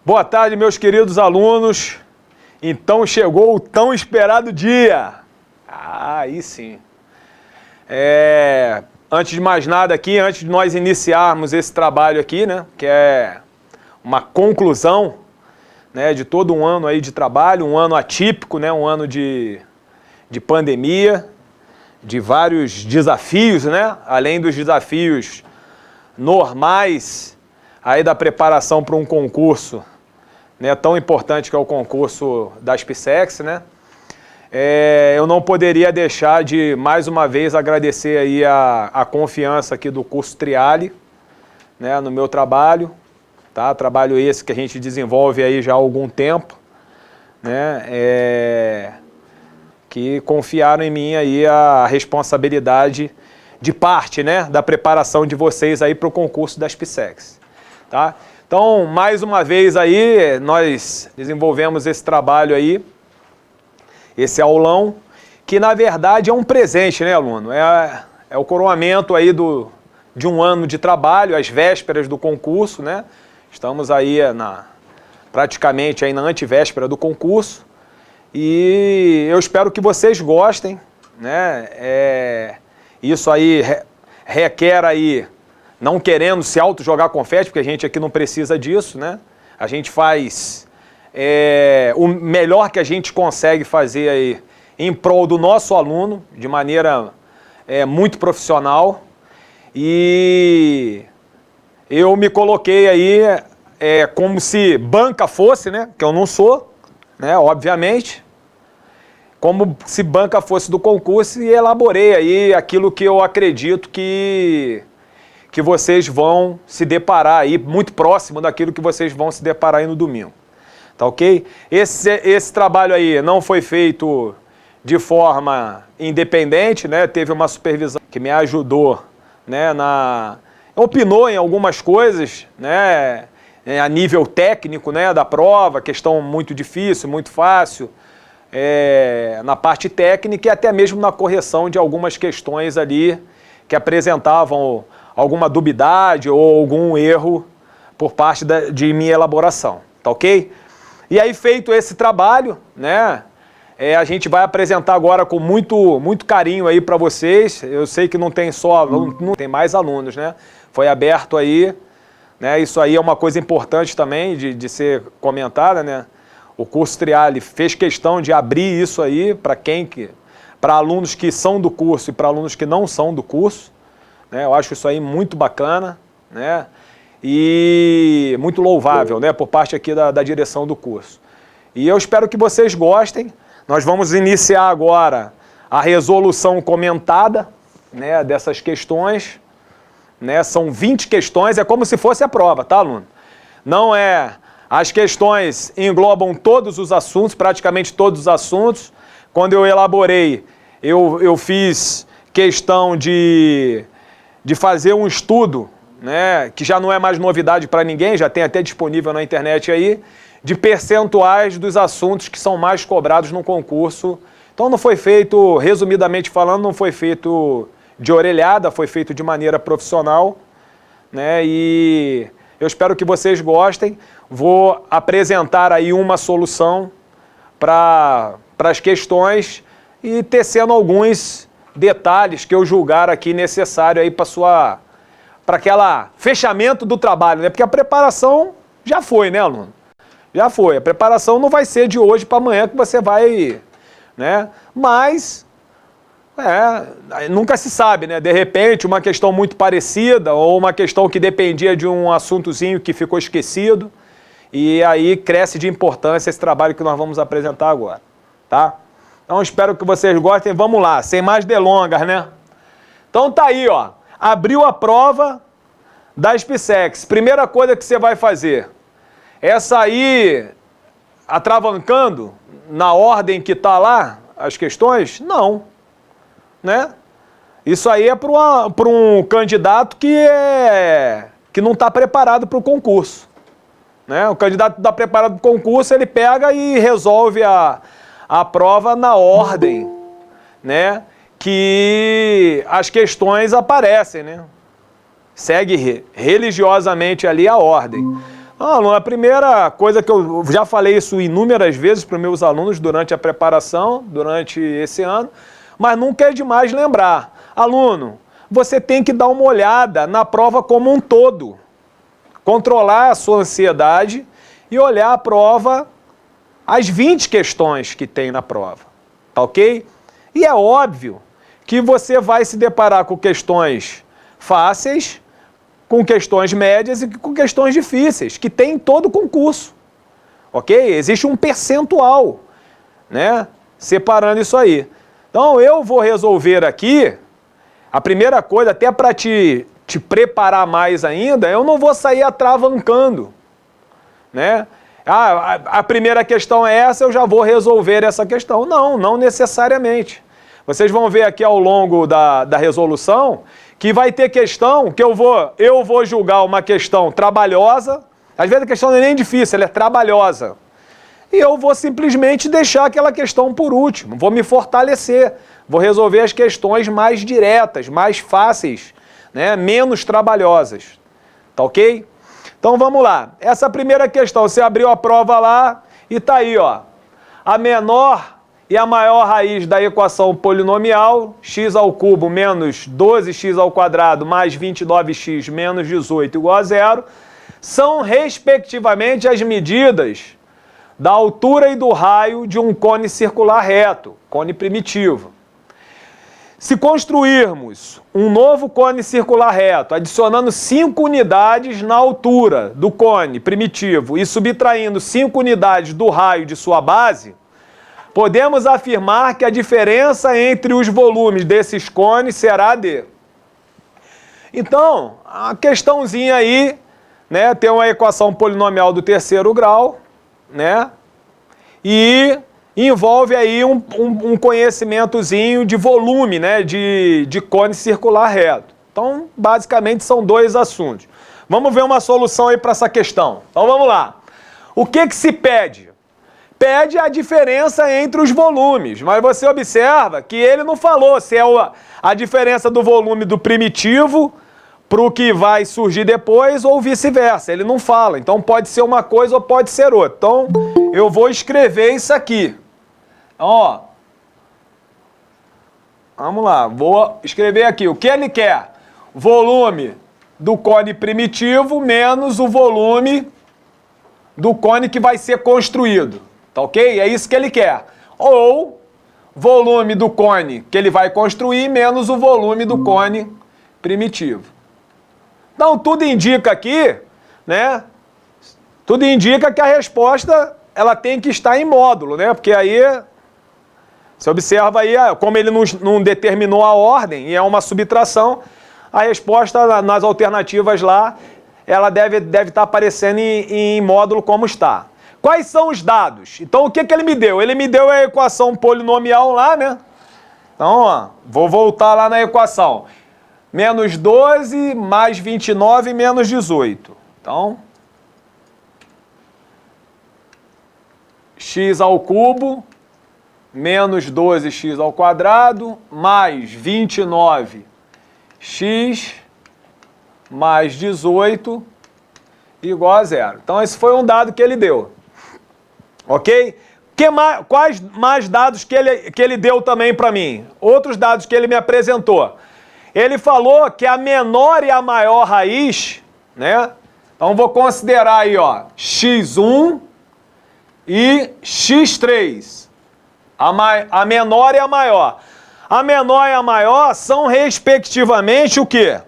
Boa tarde, meus queridos alunos. Então chegou o tão esperado dia. Aí sim. Antes de mais nada aqui, antes de nós iniciarmos esse trabalho aqui, né, que é uma conclusão, né, de todo um ano aí de trabalho, um ano atípico, né, um ano de pandemia, de vários desafios, né, além dos desafios normais aí da preparação para um concurso, né, tão importante que é o concurso da SpaceX, né? Eu não poderia deixar de, mais uma vez, agradecer aí a confiança aqui do curso Triali, né, no meu trabalho, tá? Trabalho esse que a gente desenvolve aí já há algum tempo, né? Que confiaram em mim aí a responsabilidade de parte, né, da preparação de vocês aí para o concurso da SpaceX, tá? Então, mais uma vez aí, nós desenvolvemos esse trabalho aí, esse aulão, que na verdade é um presente, né, aluno? É o coroamento aí de um ano de trabalho, às vésperas do concurso, né? Estamos aí praticamente aí na antivéspera do concurso, e eu espero que vocês gostem, né? Isso aí requer aí, não querendo se auto-jogar confete, porque a gente aqui não precisa disso, né? A gente faz o melhor que a gente consegue fazer aí em prol do nosso aluno, de maneira muito profissional. E eu me coloquei aí como se banca fosse, né? Que eu não sou, né? Obviamente. Como se banca fosse do concurso, e elaborei aí aquilo que eu acredito que vocês vão se deparar aí, muito próximo daquilo que vocês vão se deparar aí no domingo. Tá ok? Esse trabalho aí não foi feito de forma independente, né? Teve uma supervisão que me ajudou, né? Opinou em algumas coisas, né? A nível técnico, né? Da prova, questão muito difícil, muito fácil, na parte técnica e até mesmo na correção de algumas questões ali que apresentavam alguma dubidade ou algum erro por parte de minha elaboração, tá ok? E aí, feito esse trabalho, né, a gente vai apresentar agora com muito carinho aí para vocês. Eu sei que não tem só aluno, não tem mais alunos, né? Foi aberto aí, né? Isso aí é uma coisa importante também de ser comentada, né? O curso Triali fez questão de abrir isso aí para alunos que são do curso e para alunos que não são do curso, né? Eu acho isso aí muito bacana, né? E muito louvável, né? Por parte aqui da direção do curso. E eu espero que vocês gostem. Nós vamos iniciar agora a resolução comentada, né, dessas questões, né? São 20 questões, é como se fosse a prova, tá, aluno? Não é... As questões englobam todos os assuntos, praticamente todos os assuntos. Quando eu elaborei, eu fiz questão de fazer um estudo, né, que já não é mais novidade para ninguém, já tem até disponível na internet aí, de percentuais dos assuntos que são mais cobrados no concurso. Então não foi feito, resumidamente falando, não foi feito de orelhada, foi feito de maneira profissional, né, e eu espero que vocês gostem. Vou apresentar aí uma solução para as questões e tecendo alguns detalhes que eu julgar aqui necessário aí para aquela fechamento do trabalho, né? Porque a preparação já foi, né, aluno? Já foi. A preparação não vai ser de hoje para amanhã que você vai, né? Mas nunca se sabe, né? De repente, uma questão muito parecida ou uma questão que dependia de um assuntozinho que ficou esquecido. E aí cresce de importância esse trabalho que nós vamos apresentar agora, tá? Então espero que vocês gostem. Vamos lá, sem mais delongas, né? Então tá aí, ó. Abriu a prova da SpaceX. Primeira coisa que você vai fazer é sair atravancando na ordem que tá lá as questões? Não, né? Isso aí é para um candidato que não está preparado para o concurso. Né? O candidato está preparado para o concurso, ele pega e resolve a prova na ordem, né, que as questões aparecem, né? Segue religiosamente ali a ordem. A primeira coisa que eu já falei isso inúmeras vezes para os meus alunos durante a preparação, durante esse ano, mas nunca é demais lembrar. Aluno, você tem que dar uma olhada na prova como um todo. Controlar a sua ansiedade e olhar a prova, as 20 questões que tem na prova. Tá ok? E é óbvio que você vai se deparar com questões fáceis, com questões médias e com questões difíceis, que tem em todo concurso. Ok? Existe um percentual, né? Separando isso aí. Então eu vou resolver aqui, a primeira coisa, até para te preparar mais ainda, eu não vou sair atravancando, né? A primeira questão é essa, eu já vou resolver essa questão. Não necessariamente. Vocês vão ver aqui ao longo da resolução que vai ter questão que eu vou julgar uma questão trabalhosa, às vezes a questão não é nem difícil, ela é trabalhosa. E eu vou simplesmente deixar aquela questão por último, vou me fortalecer, vou resolver as questões mais diretas, mais fáceis, né, menos trabalhosas. Tá ok? Então vamos lá. Essa primeira questão, você abriu a prova lá e tá aí, ó. A menor e a maior raiz da equação polinomial, x ao cubo menos 12x ao quadrado mais 29x menos 18 igual a zero, são respectivamente as medidas da altura e do raio de um cone circular reto, cone primitivo. Se construirmos um novo cone circular reto, adicionando 5 unidades na altura do cone primitivo e subtraindo 5 unidades do raio de sua base, podemos afirmar que a diferença entre os volumes desses cones será de... Então, a questãozinha aí, né, tem uma equação polinomial do terceiro grau, né, e envolve aí um conhecimentozinho de volume, né, de cone circular reto. Então, basicamente, são dois assuntos. Vamos ver uma solução aí para essa questão. Então, vamos lá. O que se pede? Pede a diferença entre os volumes, mas você observa que ele não falou se é a diferença do volume do primitivo para o que vai surgir depois ou vice-versa. Ele não fala, então pode ser uma coisa ou pode ser outra. Então, eu vou escrever isso aqui. Então, ó, vamos lá, vou escrever aqui. O que ele quer? Volume do cone primitivo menos o volume do cone que vai ser construído. Tá ok? É isso que ele quer. Ou volume do cone que ele vai construir menos o volume do cone primitivo. Então, tudo indica aqui, né? Tudo indica que a resposta ela tem que estar em módulo, né? Porque aí, você observa aí, como ele não determinou a ordem e é uma subtração, a resposta nas alternativas lá, ela deve estar aparecendo em módulo como está. Quais são os dados? Então, o que ele me deu? Ele me deu a equação polinomial lá, né? Então, ó, vou voltar lá na equação. Menos 12 mais 29 menos 18. Então, x ao cubo menos 12x ao quadrado mais 29x mais 18 igual a zero. Então, esse foi um dado que ele deu. Ok? Quais mais dados que ele deu também para mim? Outros dados que ele me apresentou. Ele falou que a menor e a maior raiz, né? Então, vou considerar aí, ó, x1 e x3. A menor e a maior. A menor e a maior são, respectivamente, o quê?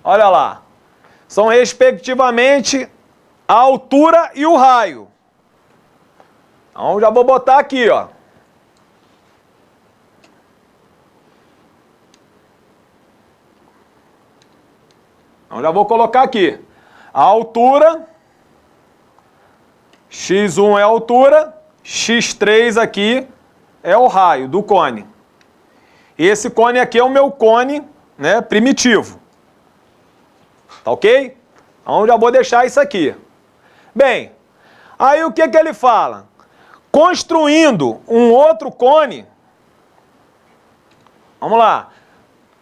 Olha lá. São, respectivamente, a altura e o raio. Então, já vou botar aqui, ó. Então, já vou colocar aqui. A altura, x1 é a altura, x3 aqui é o raio do cone. Esse cone aqui é o meu cone, né, primitivo. Tá ok? Então, já vou deixar isso aqui. Bem, aí o que ele fala? Construindo um outro cone, vamos lá.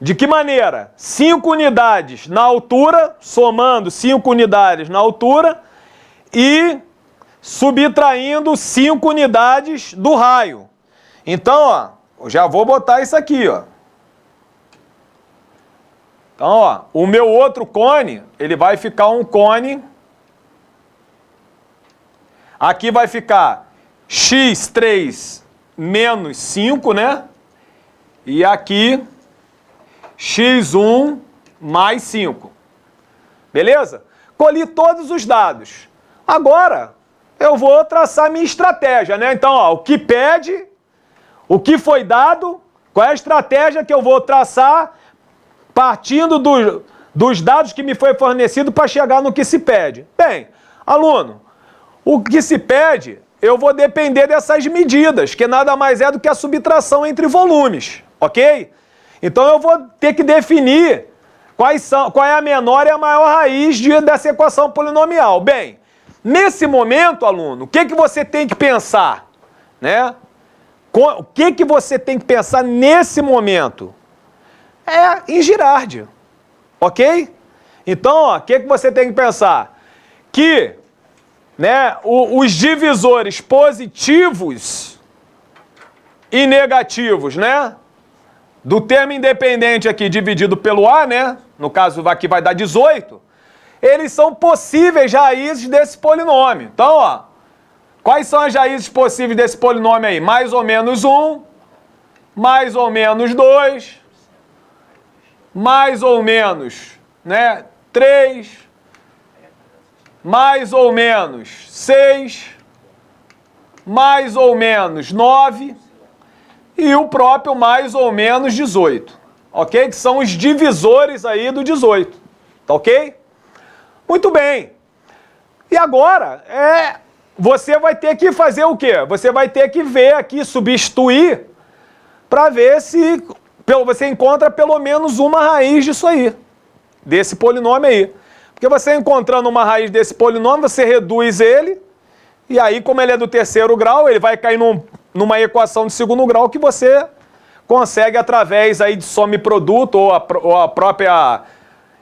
De que maneira? 5 unidades na altura, somando 5 unidades na altura, e subtraindo 5 unidades do raio. Então, ó, eu já vou botar isso aqui, ó. Então, ó, o meu outro cone, ele vai ficar um cone. Aqui vai ficar x3 menos 5, né? E aqui, x1 mais 5. Beleza? Colhi todos os dados. Agora, eu vou traçar minha estratégia, né? Então, ó, o que pede, o que foi dado, qual é a estratégia que eu vou traçar partindo dos dados que me foi fornecido para chegar no que se pede. Bem, aluno, o que se pede, eu vou depender dessas medidas, que nada mais é do que a subtração entre volumes, ok? Então eu vou ter que definir qual é a menor e a maior raiz dessa equação polinomial. Bem, nesse momento, aluno, o que você tem que pensar, né? O que você tem que pensar nesse momento? É em Girardi, ok? Então, ó, o que você tem que pensar? Que, né, os divisores positivos e negativos, né, do termo independente aqui dividido pelo A, né, no caso aqui vai dar 18, eles são possíveis raízes desse polinômio. Então, ó, quais são as raízes possíveis desse polinômio aí? Mais ou menos 1, mais ou menos 2, mais ou menos, né, 3, mais ou menos 6, mais ou menos 9 e o próprio mais ou menos 18, ok? Que são os divisores aí do 18, tá ok? Muito bem. E agora, você vai ter que fazer o quê? Você vai ter que ver aqui, substituir, para ver se você encontra pelo menos uma raiz disso aí, desse polinômio aí. Porque você encontrando uma raiz desse polinômio, você reduz ele, e aí, como ele é do terceiro grau, ele vai cair numa equação de segundo grau que você consegue através aí de soma e produto, ou a própria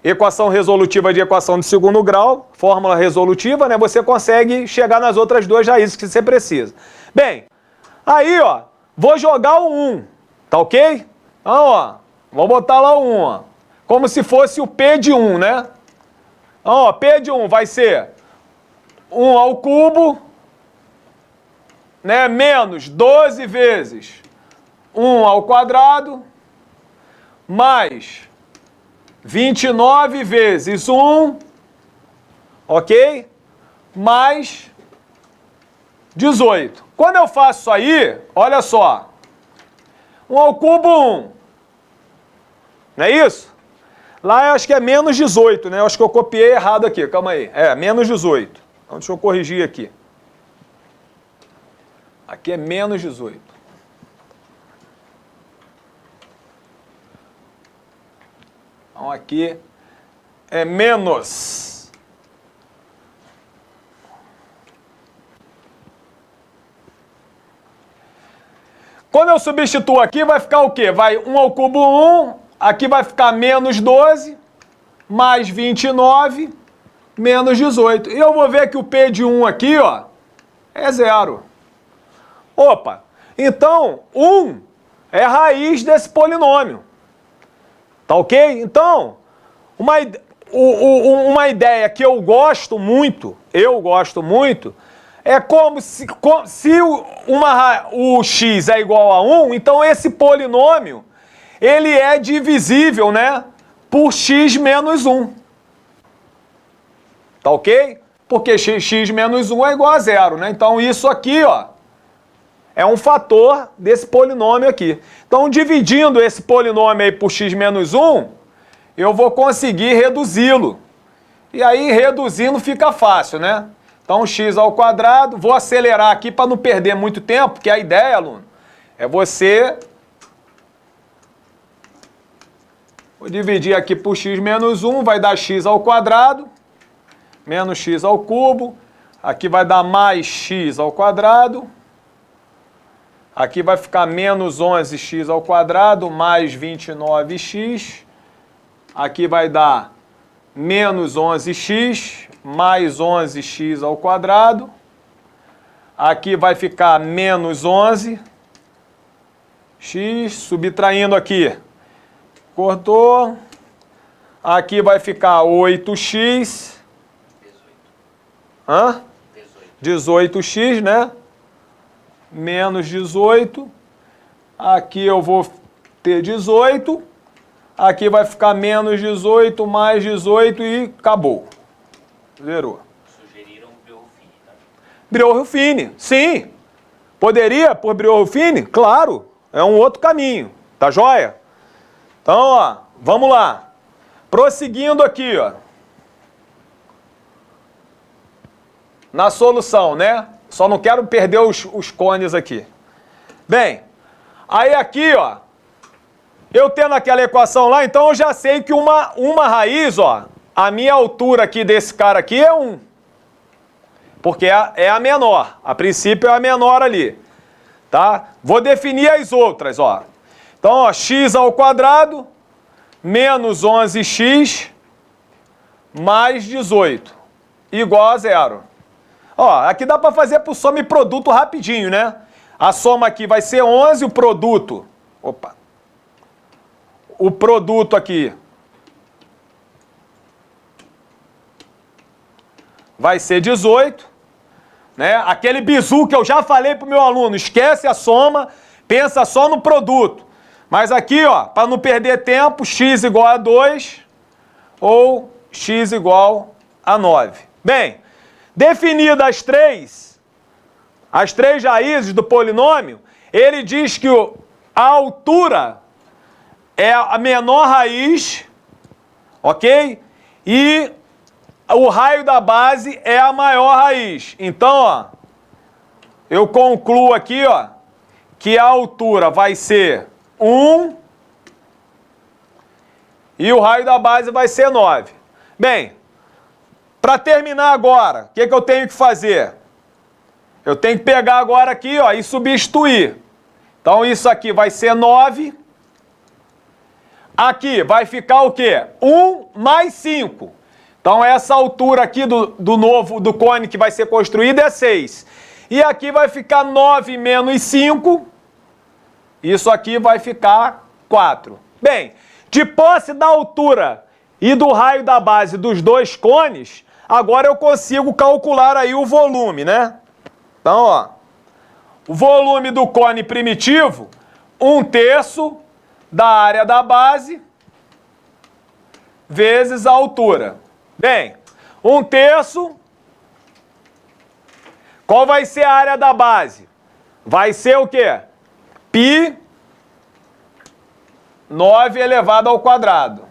equação resolutiva de equação de segundo grau, fórmula resolutiva, né? Você consegue chegar nas outras duas raízes que você precisa. Bem, aí, ó, vou jogar o 1, tá ok? Então, ó, vou botar lá o 1, ó, como se fosse o P de 1, né? Então, ó, P de 1 vai ser 1 ao cubo, né, menos 12 vezes 1 ao quadrado, mais 29 vezes 1, ok? Mais 18. Quando eu faço isso aí, olha só, 1 ao cubo 1, não é isso? Lá eu acho que é menos 18, né? Eu acho que eu copiei errado aqui, calma aí. É, menos 18. Então deixa eu corrigir aqui. Aqui é menos 18. Então aqui é menos. Quando eu substituo aqui, vai ficar o quê? Vai 1 ao cubo 1, aqui vai ficar menos 12, mais 29, menos 18. E eu vou ver que o P de 1 aqui, ó, é 0. Opa, então 1 é a raiz desse polinômio. Tá ok? Então, uma ideia que eu gosto muito, é como se o x é igual a 1, então esse polinômio, ele é divisível, né, por x menos 1. Tá ok? Porque x menos 1 é igual a 0, né? Então isso aqui, ó, é um fator desse polinômio aqui. Então, dividindo esse polinômio aí por x menos 1, eu vou conseguir reduzi-lo. E aí, reduzindo, fica fácil, né? Então, x ao quadrado, vou acelerar aqui para não perder muito tempo, porque a ideia, aluno, é você... Vou dividir aqui por x menos 1, vai dar x ao quadrado, menos x ao cubo, aqui vai dar mais x ao quadrado, aqui vai ficar menos 11x ao quadrado, mais 29x. Aqui vai dar menos 11x mais 11x ao quadrado. Aqui vai ficar menos 11x, subtraindo aqui. Cortou. Aqui vai ficar 8x. 18x, né? Menos 18. Aqui eu vou ter 18. Aqui vai ficar menos 18 mais 18 e acabou. Zerou. Sugeriram Brioufini, tá? Brioufini, sim. Poderia por Brioufini? Claro. É um outro caminho. Tá joia? Então, ó, vamos lá. Prosseguindo aqui, ó. Na solução, né? Só não quero perder os cones aqui. Bem, aí aqui, ó, eu tendo aquela equação lá, então eu já sei que uma raiz, ó, a minha altura aqui desse cara aqui é 1. Porque é a menor. A princípio é a menor ali. Tá? Vou definir as outras, ó. Então, ó, x ao quadrado menos 11x mais 18 igual a 0. Ó, aqui dá para fazer por soma e produto rapidinho, né? A soma aqui vai ser 11, o produto... Opa! O produto aqui vai ser 18, né? Aquele bizu que eu já falei para o meu aluno, esquece a soma, pensa só no produto. Mas aqui, ó, para não perder tempo, x igual a 2 ou x igual a 9. Bem, definidas as três raízes do polinômio, ele diz que a altura é a menor raiz, ok? E o raio da base é a maior raiz. Então, ó, eu concluo aqui, ó, que a altura vai ser 1 e o raio da base vai ser 9. Bem, para terminar agora, o que eu tenho que fazer? Eu tenho que pegar agora aqui, ó, e substituir. Então, isso aqui vai ser 9. Aqui vai ficar o quê? 1 mais 5. Então, essa altura aqui do cone que vai ser construído é 6. E aqui vai ficar 9 menos 5. Isso aqui vai ficar 4. Bem, de posse da altura e do raio da base dos dois cones, agora eu consigo calcular aí o volume, né? Então, ó, o volume do cone primitivo, 1/3 da área da base vezes a altura. Bem, 1/3, qual vai ser a área da base? Vai ser o quê? Π 9 elevado ao quadrado,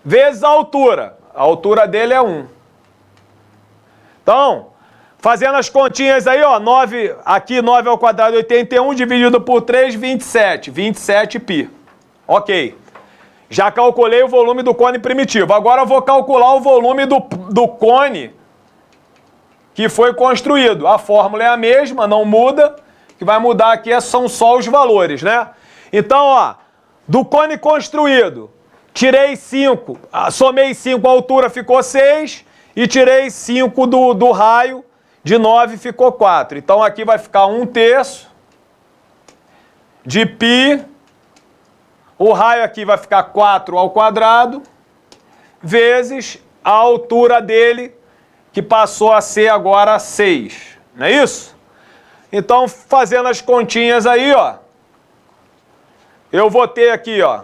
vezes a altura. A altura dele é 1. Então, fazendo as continhas aí, ó, 9, aqui 9 ao quadrado 81, dividido por 3, 27. 27 π. Ok. Já calculei o volume do cone primitivo. Agora eu vou calcular o volume do cone que foi construído. A fórmula é a mesma, não muda. O que vai mudar aqui são só os valores, né? Então, ó, do cone construído, tirei 5, somei 5, a altura ficou 6, e tirei 5 do raio, de 9 ficou 4. Então aqui vai ficar 1/3 de π, o raio aqui vai ficar 4 ao quadrado, vezes a altura dele, que passou a ser agora 6. Não é isso? Então, fazendo as continhas aí, ó, eu vou ter aqui, ó,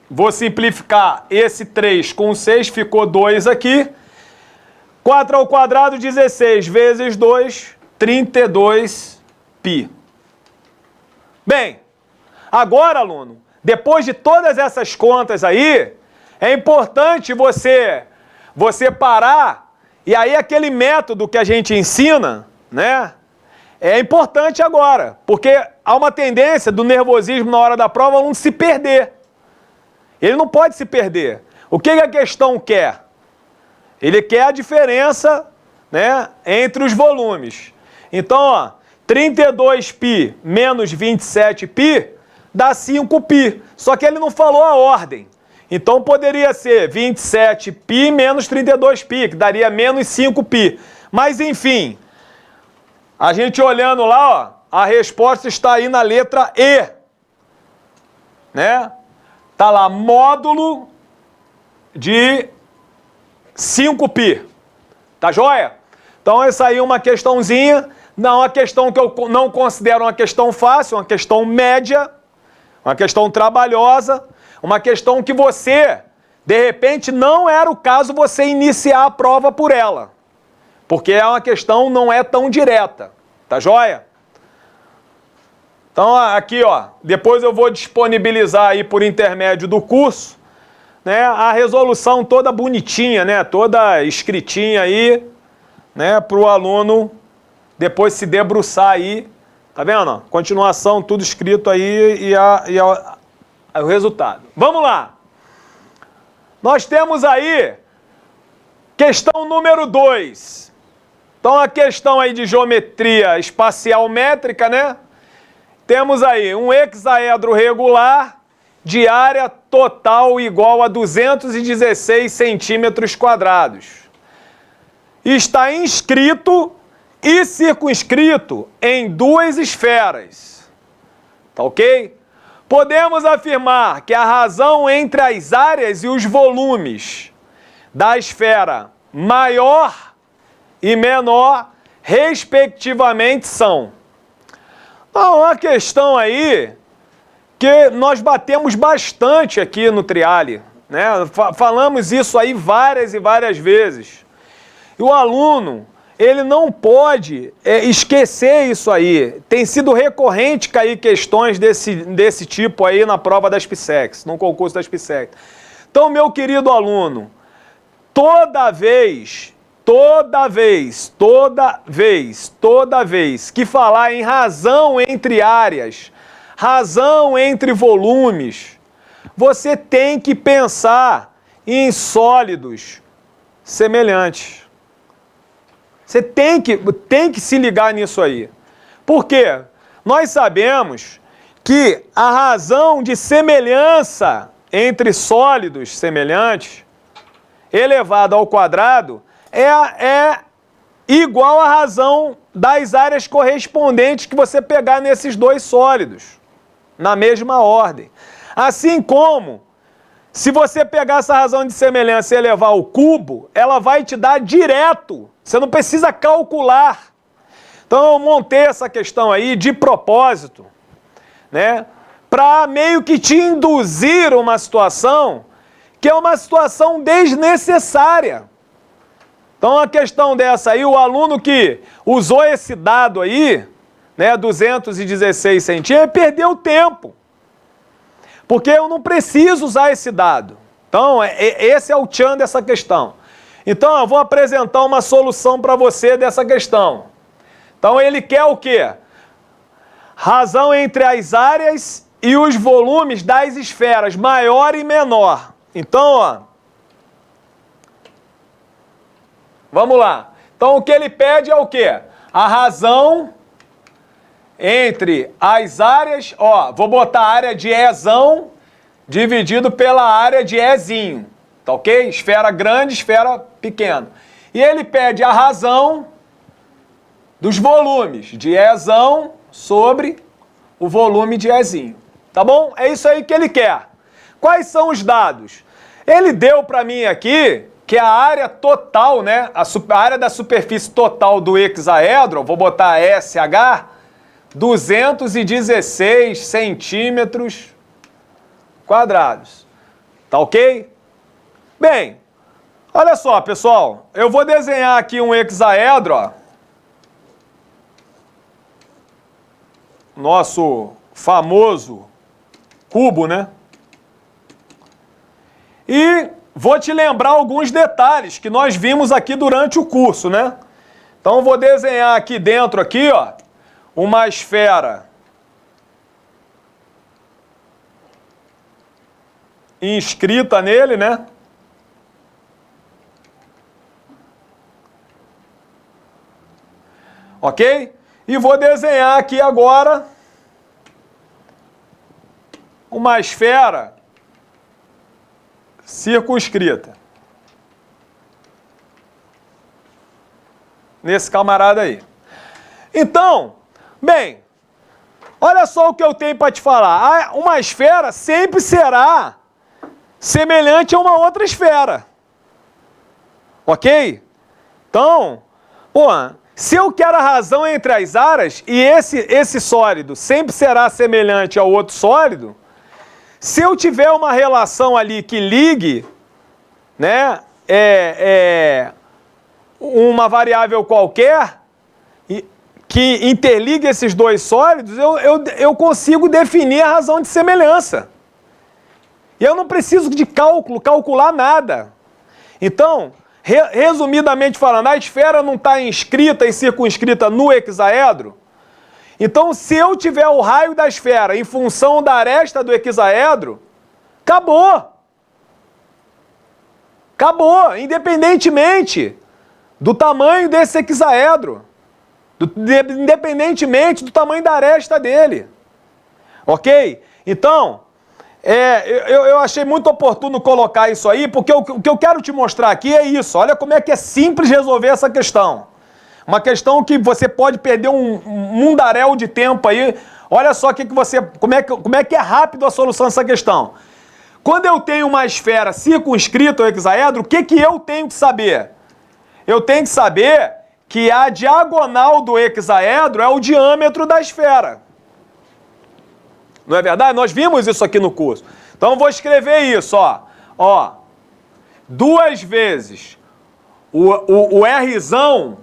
vou simplificar esse 3 com 6, ficou 2 aqui. 4 ao quadrado, 16, vezes 2, 32 π. Bem, agora, aluno, depois de todas essas contas aí, é importante você parar, e aí aquele método que a gente ensina, né, é importante agora, porque há uma tendência do nervosismo na hora da prova, o aluno se perder. Ele não pode se perder. O que a questão quer? Ele quer a diferença, né, entre os volumes. Então, ó, 32π menos 27π dá 5π. Só que ele não falou a ordem. Então poderia ser 27π menos 32π, que daria menos 5π. Mas enfim, a gente olhando lá, ó, a resposta está aí na letra E. Né? Tá lá, módulo de 5π. Tá joia? Então essa aí é uma questãozinha, não uma questão que eu não considero uma questão fácil, uma questão média, uma questão trabalhosa, uma questão que você, de repente, não era o caso você iniciar a prova por ela. Porque é uma questão não é tão direta. Tá joia? Então aqui, ó, depois eu vou disponibilizar aí por intermédio do curso, né, a resolução toda bonitinha, né, toda escritinha aí, né, para o aluno depois se debruçar aí, tá vendo? Continuação, tudo escrito aí e o resultado. Vamos lá. Nós temos aí questão número 2. Então a questão aí de geometria espacial métrica, né? Temos aí um hexaedro regular de área total igual a 216 centímetros quadrados. Está inscrito e circunscrito em 2 esferas. Tá ok? Podemos afirmar que a razão entre as áreas e os volumes da esfera maior e menor, respectivamente, são. Então, uma questão aí que nós batemos bastante aqui no Triale, né? Falamos isso aí várias e várias vezes. E o aluno, ele não pode esquecer isso aí. Tem sido recorrente cair questões desse tipo aí na prova das PSECs, no concurso das PSECs. Então, meu querido aluno, toda vez que falar em razão entre áreas, razão entre volumes, você tem que pensar em sólidos semelhantes. Você tem que se ligar nisso aí. Por quê? Nós sabemos que a razão de semelhança entre sólidos semelhantes elevado ao quadrado é igual à razão das áreas correspondentes que você pegar nesses 2 sólidos, na mesma ordem. Assim como, se você pegar essa razão de semelhança e elevar ao cubo, ela vai te dar direto. Você não precisa calcular. Então eu montei essa questão aí de propósito, né, para meio que te induzir uma situação que é uma situação desnecessária. Então a questão dessa aí, o aluno que usou esse dado aí, né, 216 centímetros, perdeu tempo. Porque eu não preciso usar esse dado. Então, esse é o tchan dessa questão. Então, eu vou apresentar uma solução para você dessa questão. Então, ele quer o quê? Razão entre as áreas e os volumes das esferas, maior e menor. Então, ó, vamos lá. Então, o que ele pede é o quê? A razão entre as áreas, ó, vou botar a área de Ezão dividido pela área de Ezinho, tá ok? Esfera grande, esfera pequena. E ele pede a razão dos volumes de Ezão sobre o volume de Ezinho, tá bom? É isso aí que ele quer. Quais são os dados? Ele deu para mim aqui que a área total, né, a área da superfície total do hexaedro, vou botar SH, 216 centímetros quadrados. Tá ok? Bem, olha só, pessoal. Eu vou desenhar aqui um hexaedro, ó. Nosso famoso cubo, né? E vou te lembrar alguns detalhes que nós vimos aqui durante o curso, né? Então eu vou desenhar aqui dentro, aqui, ó, uma esfera inscrita nele, né? Ok? E vou desenhar aqui agora uma esfera circunscrita. Nesse camarada aí. Então, bem, olha só o que eu tenho para te falar. Uma esfera sempre será semelhante a uma outra esfera. Ok? Então, pô, se eu quero a razão entre as áreas e esse sólido sempre será semelhante ao outro sólido, se eu tiver uma relação ali que ligue, né, uma variável qualquer que interligue esses dois sólidos, eu consigo definir a razão de semelhança. E eu não preciso de calcular nada. Então, resumidamente falando, a esfera não está inscrita e circunscrita no hexaedro. Então, se eu tiver o raio da esfera em função da aresta do hexaedro, acabou. Acabou, independentemente do tamanho desse hexaedro, independentemente do tamanho da aresta dele. Ok? Então, eu achei muito oportuno colocar isso aí, porque o que eu quero te mostrar aqui é isso. Olha como é que é simples resolver essa questão. Uma questão que você pode perder um mundaréu de tempo aí. Olha só como é que é rápido a solução dessa questão. Quando eu tenho uma esfera circunscrita ao hexaedro, o que eu tenho que saber? Eu tenho que saber que a diagonal do hexaedro é o diâmetro da esfera. Não é verdade? Nós vimos isso aqui no curso. Então eu vou escrever isso, ó. 2 vezes o Rzão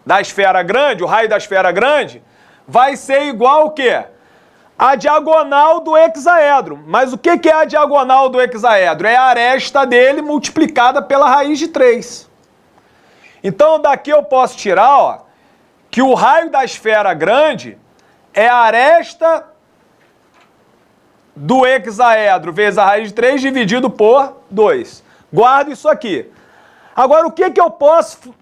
da esfera grande, o raio da esfera grande, vai ser igual ao quê? A diagonal do hexaedro. Mas o que é a diagonal do hexaedro? É a aresta dele multiplicada pela raiz de 3. Então daqui eu posso tirar, ó, que o raio da esfera grande é a aresta do hexaedro vezes a raiz de 3 dividido por 2. Guardo isso aqui. Agora, o que eu posso...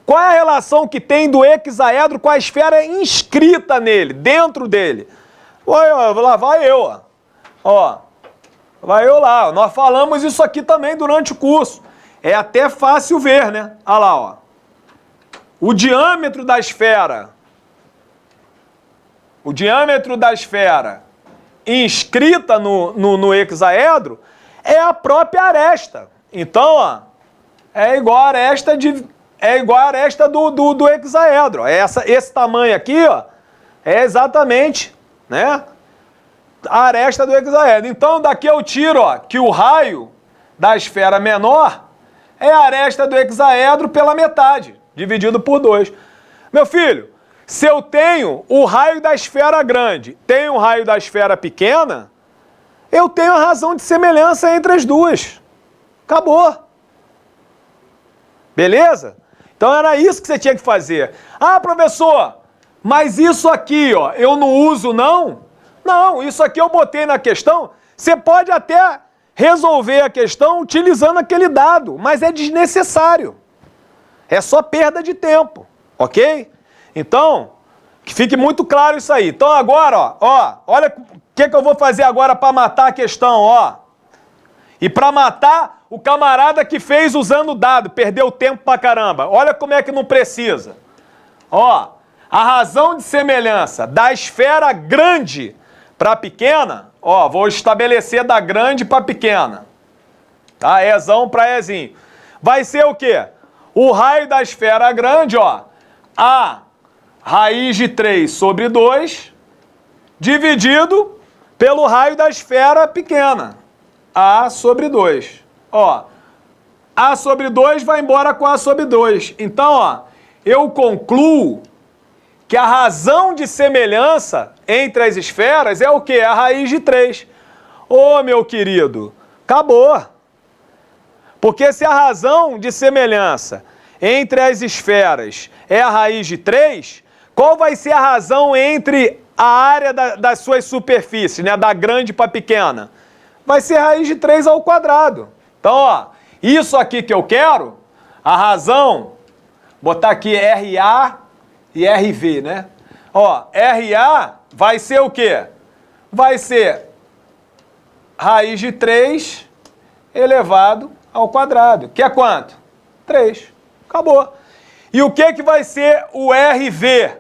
Qual é a relação que tem do hexaedro com a esfera inscrita nele, dentro dele? Lá vai eu, ó. Vai eu lá. Nós falamos isso aqui também durante o curso. É até fácil ver, né? Olha lá, ó. O diâmetro da esfera inscrita no hexaedro é a própria aresta. Então, ó, é igual a aresta do hexaedro. Esse tamanho aqui, ó, é exatamente, né, a aresta do hexaedro. Então, daqui eu tiro, ó, que o raio da esfera menor é a aresta do hexaedro pela metade, dividido por 2. Meu filho, se eu tenho o raio da esfera grande, tenho o raio da esfera pequena, eu tenho a razão de semelhança entre as duas. Acabou. Beleza? Então era isso que você tinha que fazer. Ah, professor, mas isso aqui, ó, eu não uso não? Não, isso aqui eu botei na questão. Você pode até resolver a questão utilizando aquele dado, mas é desnecessário. É só perda de tempo, ok? Então, que fique muito claro isso aí. Então agora, ó, olha o que eu vou fazer agora para matar a questão, ó. E para matar o camarada que fez usando o dado, perdeu tempo pra caramba. Olha como é que não precisa. Ó, a razão de semelhança da esfera grande para pequena, ó, vou estabelecer da grande para pequena. Tá? Ezão para Ezinho. Vai ser o quê? O raio da esfera grande, ó, a raiz de 3 sobre 2, dividido pelo raio da esfera pequena. A sobre 2. Ó, A sobre 2 vai embora com A sobre 2. Então, ó, eu concluo que a razão de semelhança entre as esferas é o quê? A raiz de 3. Ô, meu querido, acabou. Porque se a razão de semelhança entre as esferas é a raiz de 3, qual vai ser a razão entre a área das suas superfícies, né, da grande para pequena? Vai ser a raiz de 3 ao quadrado. Então, ó, isso aqui que eu quero, a razão, botar aqui RA e RV, né? Ó, RA vai ser o quê? Vai ser raiz de 3 elevado ao quadrado, que é quanto? 3. Acabou. E o que vai ser o RV?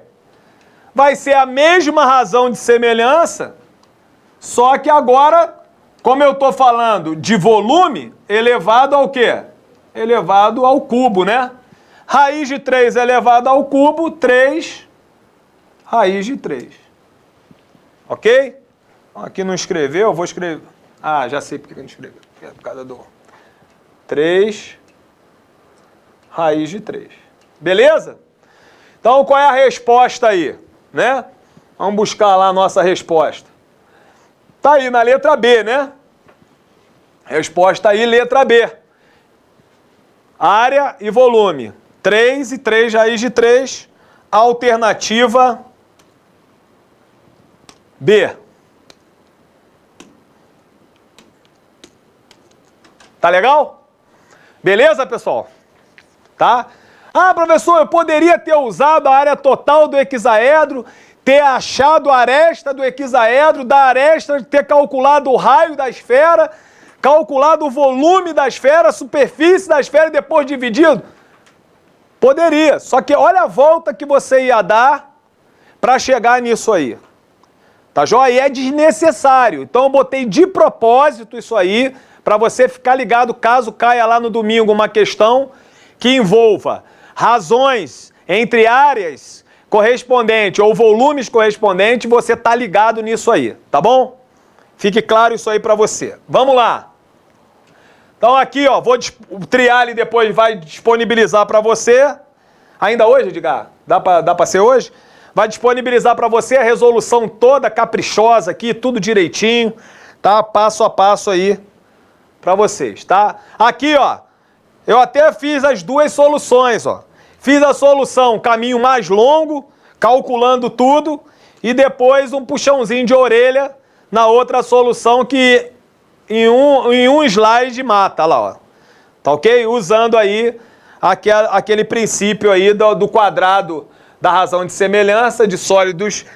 Vai ser a mesma razão de semelhança, só que agora, como eu estou falando de volume, elevado ao quê? Elevado ao cubo, né? Raiz de 3 elevado ao cubo, 3 raiz de 3. Ok? Aqui não escreveu, eu vou escrever. Ah, já sei porque eu não escrevi. É por causa do 3 raiz de 3. Beleza? Então, qual é a resposta aí? Né? Vamos buscar lá a nossa resposta. Tá aí na letra B, né? Resposta aí, letra B. Área e volume. 3 e 3 raiz de 3. Alternativa B. Tá legal? Beleza, pessoal? Tá? Ah, professor, eu poderia ter usado a área total do hexaedro, ter achado a aresta do hexaedro, da aresta ter calculado o raio da esfera, calculado o volume da esfera, a superfície da esfera e depois dividido? Poderia, só que olha a volta que você ia dar para chegar nisso aí. Tá joia? E é desnecessário. Então eu botei de propósito isso aí para você ficar ligado caso caia lá no domingo uma questão que envolva razões entre áreas correspondentes ou volumes correspondentes, você tá ligado nisso aí, tá bom? Fique claro isso aí para você. Vamos lá. Então aqui, ó, o Triali depois vai disponibilizar para você. Ainda hoje, Edgar? Dá para ser hoje? Vai disponibilizar para você a resolução toda caprichosa aqui, tudo direitinho, tá? Passo a passo aí para vocês, tá? Aqui, ó, eu até fiz as duas soluções, ó. Fiz a solução caminho mais longo, calculando tudo, e depois um puxãozinho de orelha na outra solução que em um slide mata, lá, ó. Tá ok? Usando aí aquele princípio aí do quadrado da razão de semelhança, de sólidos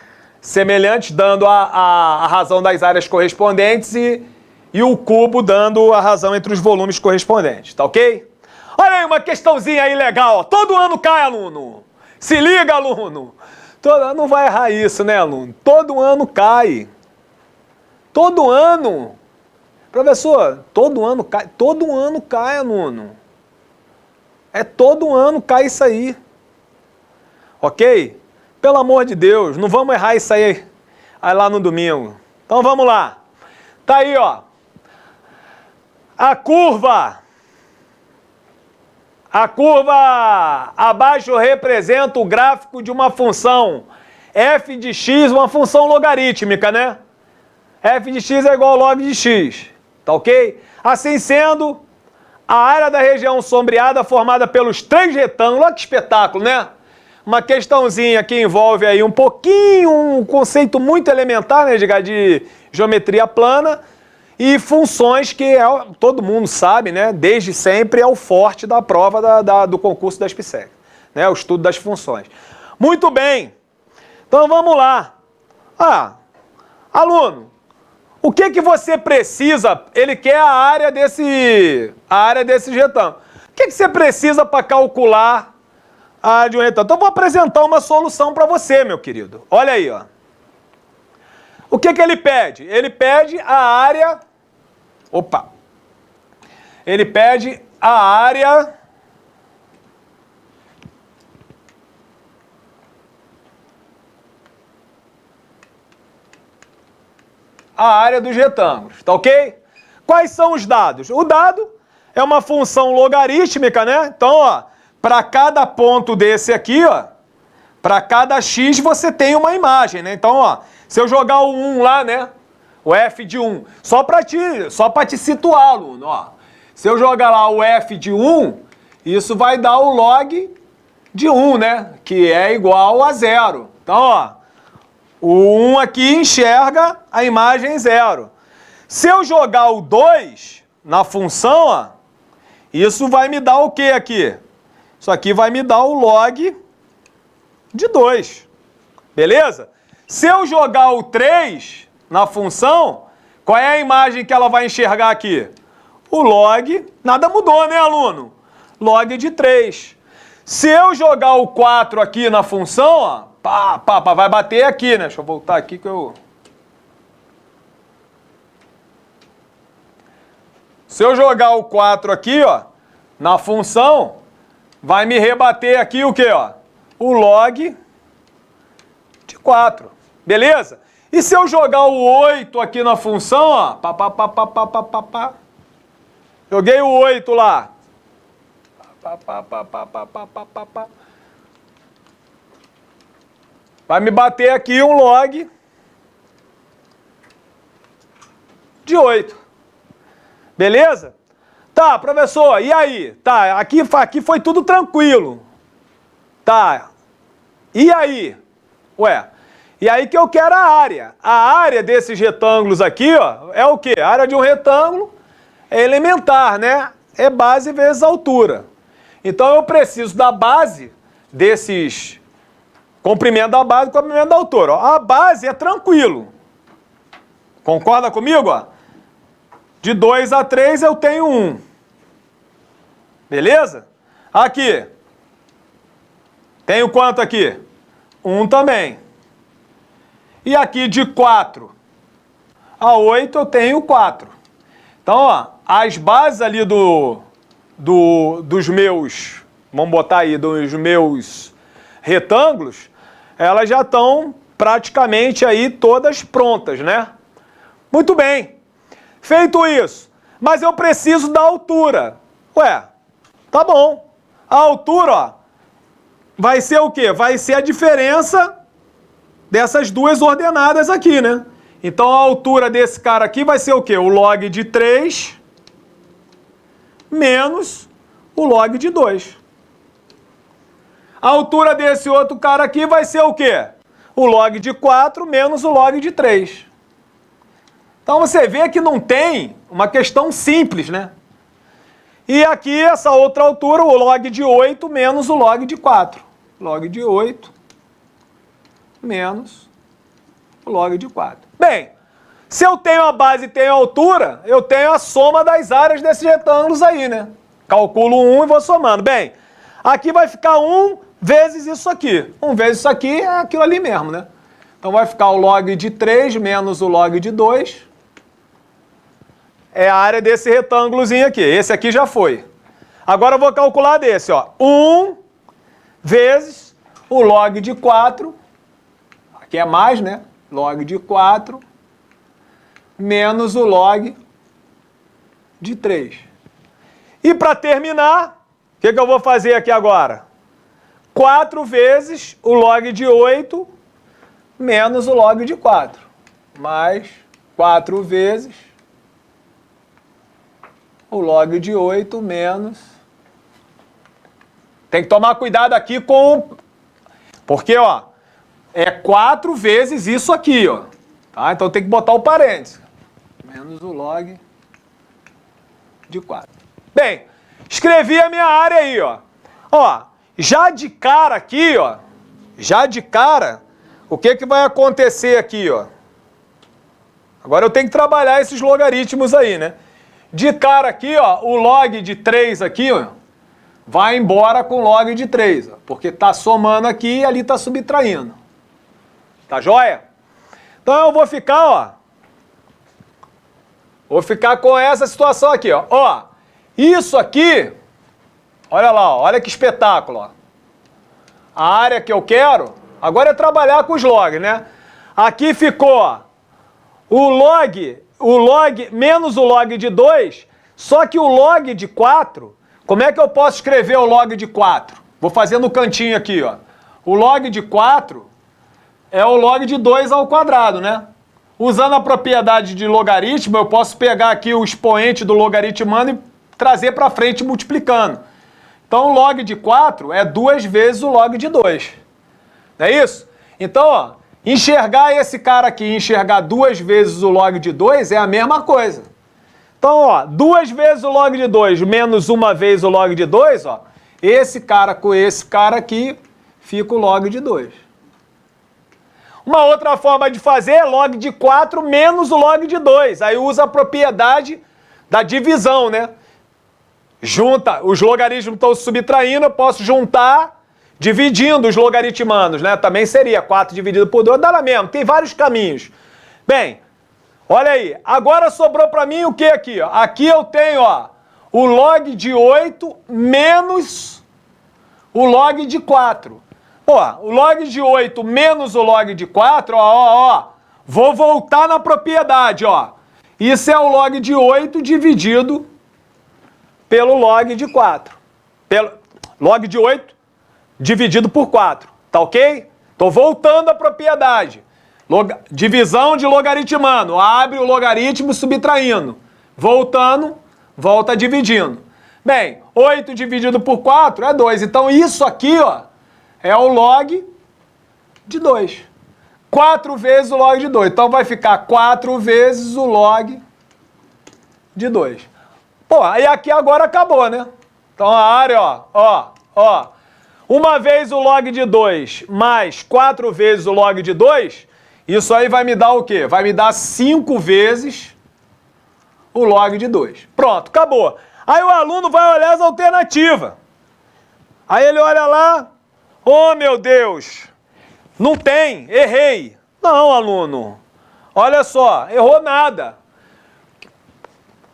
semelhantes, dando a razão das áreas correspondentes e o cubo dando a razão entre os volumes correspondentes, tá ok? Olha aí uma questãozinha aí legal, ó. Todo ano cai, aluno. Se liga, aluno. Não vai errar isso, né, aluno? Todo ano cai. Todo ano. Professor, todo ano cai, aluno. É todo ano cai isso aí. Ok? Pelo amor de Deus, não vamos errar isso aí lá no domingo. Então vamos lá. Tá aí, ó. A curva abaixo representa o gráfico de uma função f de x, uma função logarítmica, né? F de x é igual ao log de x, tá ok? Assim sendo, a área da região sombreada formada pelos 3 retângulos, olha que espetáculo, né? Uma questãozinha que envolve aí um conceito muito elementar, né, de geometria plana e funções que todo mundo sabe, né, desde sempre é o forte da prova do concurso da SPSEC, né, o estudo das funções. Muito bem, então vamos lá. Aluno, o que você precisa? Ele quer a área desse retângulo. O que você precisa para calcular a área de um retângulo? Então, eu vou apresentar uma solução para você, meu querido. Olha aí, ó. O que ele pede? Ele pede a área... Opa! Ele pede a área... dos retângulos, tá ok? Quais são os dados? O dado é uma função logarítmica, né? Então, ó, para cada ponto desse aqui, ó, para cada x você tem uma imagem, né? Então, ó, se eu jogar o 1 lá, né? O f de 1, só para te situar, aluno, ó. Se eu jogar lá o f de 1, isso vai dar o log de 1, né? Que é igual a 0. Então, ó, o 1 aqui enxerga a imagem 0. Se eu jogar o 2 na função, ó, isso vai me dar o que aqui? Isso aqui vai me dar o log de 2. Beleza? Se eu jogar o 3 na função, Qual é a imagem que ela vai enxergar aqui? O log, nada mudou, né, aluno? Log de 3. Se eu jogar o 4 aqui na função, ó, vai bater aqui, né? Deixa eu voltar aqui que eu... Se eu jogar o 4 aqui, ó, na função, vai me rebater aqui o quê, ó? O log de 4. Beleza? E se eu jogar o 8 aqui na função, ó, joguei o 8 lá. Vai me bater aqui um log de 8. Beleza? Tá, professor, e aí? Tá, aqui foi tudo tranquilo. Tá, e aí? Ué, e aí que eu quero a área. A área desses retângulos aqui, ó, é o quê? A área de um retângulo é elementar, né? É base vezes altura. Então eu preciso da base desses... Comprimento da base e comprimento da altura. Ó, a base é tranquilo. Concorda comigo? Ó? De 2 a 3 eu tenho 1. Beleza? Aqui. Tenho quanto aqui? 1 também. E aqui de 4 a 8 eu tenho 4. Então, ó, as bases ali dos meus, vamos botar aí, dos meus retângulos, elas já estão praticamente aí todas prontas, né? Muito bem. Feito isso, mas eu preciso da altura. Ué, tá bom. A altura, ó, vai ser o quê? Vai ser a diferença dessas duas ordenadas aqui, né? Então a altura desse cara aqui vai ser o quê? O log de 3 menos o log de 2. A altura desse outro cara aqui vai ser o quê? O log de 4 menos o log de 3. Então você vê que não tem uma questão simples, né? E aqui essa outra altura, o log de 8 menos o log de 4. Log de 8 menos o log de 4. Bem, se eu tenho a base e tenho a altura, eu tenho a soma das áreas desses retângulos aí, né? Calculo 1 e vou somando. Bem, aqui vai ficar 1 vezes isso aqui. 1 vezes isso aqui é aquilo ali mesmo, né? Então vai ficar o log de 3 menos o log de 2. É a área desse retângulozinho aqui. Esse aqui já foi. Agora eu vou calcular desse, ó. 1 vezes o log de 4. Aqui é mais, né? Log de 4 menos o log de 3. E para terminar, o que eu vou fazer aqui agora? 4 vezes o log de 8 menos o log de 4. Mais 4 vezes o log de 8 menos... Tem que tomar cuidado aqui com... Porque, ó, é 4 vezes isso aqui, ó. Tá? Então tem que botar o parênteses. Menos o log de 4. Bem, escrevi a minha área aí, ó. Ó, já de cara aqui, ó. Já de cara, o que que vai acontecer aqui, ó? Agora eu tenho que trabalhar esses logaritmos aí, né? De cara aqui, ó, o log de 3 aqui, ó, vai embora com log de 3, ó, porque tá somando aqui e ali tá subtraindo. Tá joia? Então eu vou ficar, ó, vou ficar com essa situação aqui, ó. Ó, isso aqui, olha lá, ó, olha que espetáculo, ó. A área que eu quero, agora é trabalhar com os logs, né? Aqui ficou, ó, o log menos o log de 2, só que o log de 4, como é que eu posso escrever o log de 4? Vou fazer no cantinho aqui, ó. O log de 4 é o log de 2 ao quadrado, né? Usando a propriedade de logaritmo, eu posso pegar aqui o expoente do logaritmando e trazer para frente multiplicando. Então o log de 4 é 2 vezes o log de 2. Não é isso? Então, ó, enxergar esse cara aqui e enxergar 2 vezes o log de 2 é a mesma coisa. Então, ó, 2 vezes o log de 2 menos 1 vez o log de 2, ó, esse cara com esse cara aqui fica o log de 2. Uma outra forma de fazer é log de 4 menos o log de 2. Aí usa a propriedade da divisão, né? Junta, os logaritmos estão se subtraindo, eu posso juntar dividindo os logaritmanos, né? Também seria 4 dividido por 2, dá lá mesmo, tem vários caminhos. Bem, olha aí, agora sobrou para mim o que aqui? Ó? Aqui eu tenho, ó, o log de 8 menos o log de 4. Pô, o log de 8 menos o log de 4, ó, vou voltar na propriedade, ó. Isso é o log de 8 dividido pelo log de 4. Pelo log de 8 dividido por 4, tá ok? Tô voltando à propriedade. Divisão de logaritmando, abre o logaritmo subtraindo. Voltando, volta dividindo. Bem, 8 dividido por 4 é 2. Então isso aqui, ó, é o log de 2. 4 vezes o log de 2. Então vai ficar 4 vezes o log de 2. Pô, aí aqui agora acabou, né? Então a área, ó. Uma vez o log de 2 mais 4 vezes o log de 2, isso aí vai me dar o quê? Vai me dar 5 vezes o log de 2. Pronto, acabou. Aí o aluno vai olhar as alternativas. Aí ele olha lá, oh meu Deus, não tem, errei. Não, aluno, olha só, errou nada.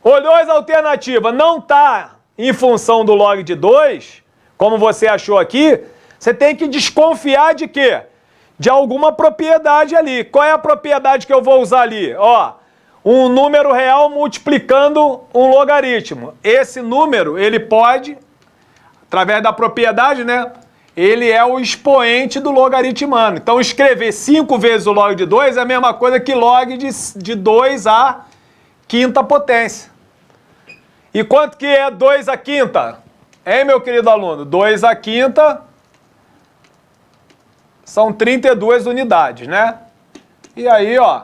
Olhou as alternativas, não está em função do log de 2, como você achou aqui, você tem que desconfiar de quê? De alguma propriedade ali. Qual é a propriedade que eu vou usar ali? Ó, um número real multiplicando um logaritmo. Esse número, ele pode, através da propriedade, né? Ele é o expoente do logaritmano. Então, escrever 5 vezes o log de 2 é a mesma coisa que log de 2 à quinta potência. E quanto que é 2 à quinta? Hein, meu querido aluno? 2 à quinta são 32 unidades, né? E aí, ó,